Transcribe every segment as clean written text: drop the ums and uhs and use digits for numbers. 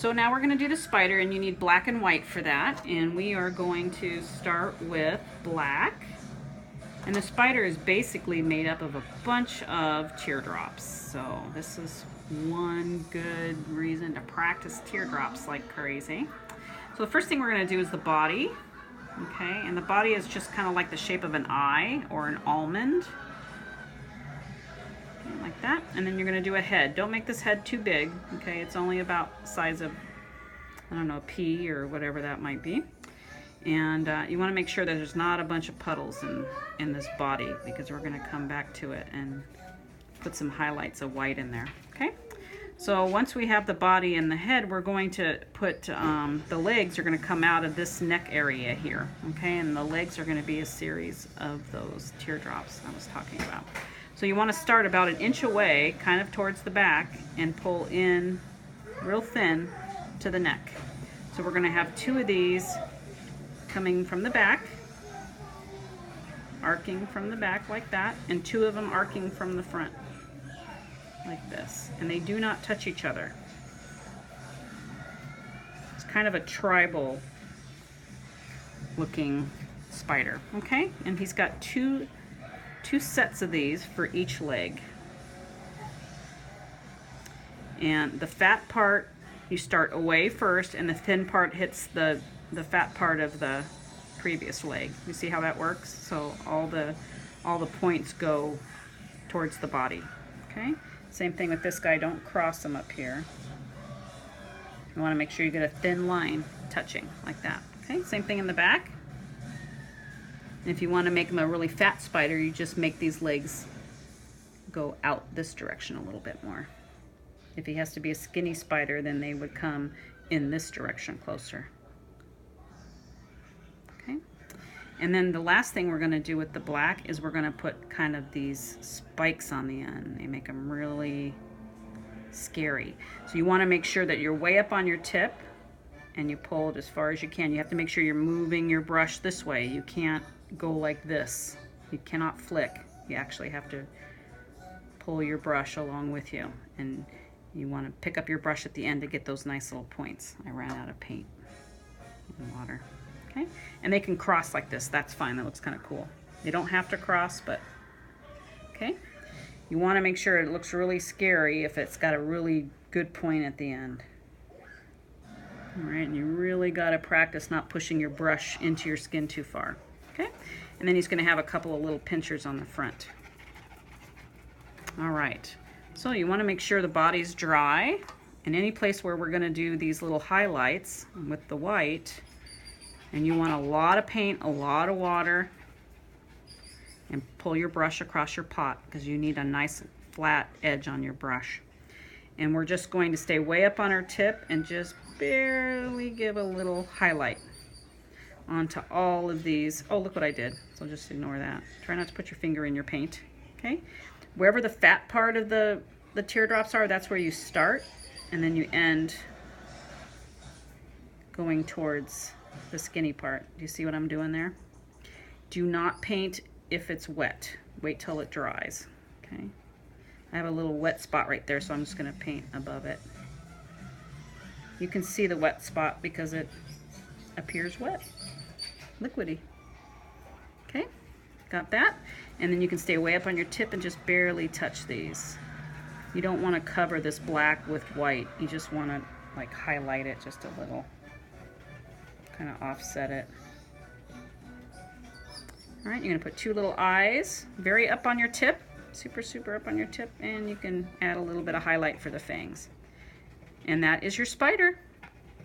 So now we're going to do the spider, and you need black and white for that. And we are going to start with black. And the spider is basically made up of a bunch of teardrops. So this is one good reason to practice teardrops like crazy. So the first thing we're going to do is the body. Okay, and the body is just kind of like the shape of an eye or an almond. Okay, like that. And then you're going to do a head. Don't make this head too big. Okay, it's only about the size of, I don't know, a pea or whatever that might be. And you want to make sure that there's not a bunch of puddles in this body, because we're going to come back to it and put some highlights of white in there. Okay, so once we have the body and the head, we're going to put the legs are going to come out of this neck area here. Okay, and the legs are going to be a series of those teardrops I was talking about. So you want to start about an inch away, kind of towards the back, and pull in real thin to the neck. So we're going to have two of these coming from the back, arcing from the back like that, and two of them arcing from the front like this, and they do not touch each other. It's kind of a tribal looking spider. Okay, and he's got two sets of these for each leg. And the fat part, you start away first, and the thin part hits the fat part of the previous leg. You see how that works? So all the points go towards the body. Okay, same thing with this guy. Don't cross them up here. You want to make sure you get a thin line touching like that. Okay, same thing in the back. And if you want to make him a really fat spider, you just make these legs go out this direction a little bit more. If he has to be a skinny spider, then they would come in this direction closer. Okay, and then the last thing we're going to do with the black is we're going to put kind of these spikes on the end. They make them really scary. So you want to make sure that you're way up on your tip and you pull it as far as you can. You have to make sure you're moving your brush this way. You can't go like this. You cannot flick. You actually have to pull your brush along with you, and you want to pick up your brush at the end to get those nice little points. I ran out of paint and water. Okay, and they can cross like this. That's fine. That looks kind of cool. They don't have to cross, but okay. You want to make sure it looks really scary if it's got a really good point at the end. All right, and you really got to practice not pushing your brush into your skin too far. Okay, and then he's going to have a couple of little pinchers on the front. All right, so you want to make sure the body's dry, and any place where we're going to do these little highlights with the white, and you want a lot of paint, a lot of water, and pull your brush across your pot because you need a nice flat edge on your brush. And we're just going to stay way up on our tip and just barely give a little highlight onto all of these. Oh, look what I did. So just ignore that. Try not to put your finger in your paint. Okay, wherever the fat part of the teardrops are, that's where you start, and then you end going towards the skinny part. Do you see what I'm doing there? Do not paint if it's wet. Wait till it dries. Okay, I have a little wet spot right there, so I'm just going to paint above it. You can see the wet spot because it appears wet, liquidy. Okay, got that? And then you can stay way up on your tip and just barely touch these. You don't want to cover this black with white. You just want to like highlight it just a little, kind of offset it. All right, you're going to put two little eyes very up on your tip, super up on your tip, and you can add a little bit of highlight for the fangs. And that is your spider,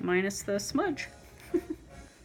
minus the smudge.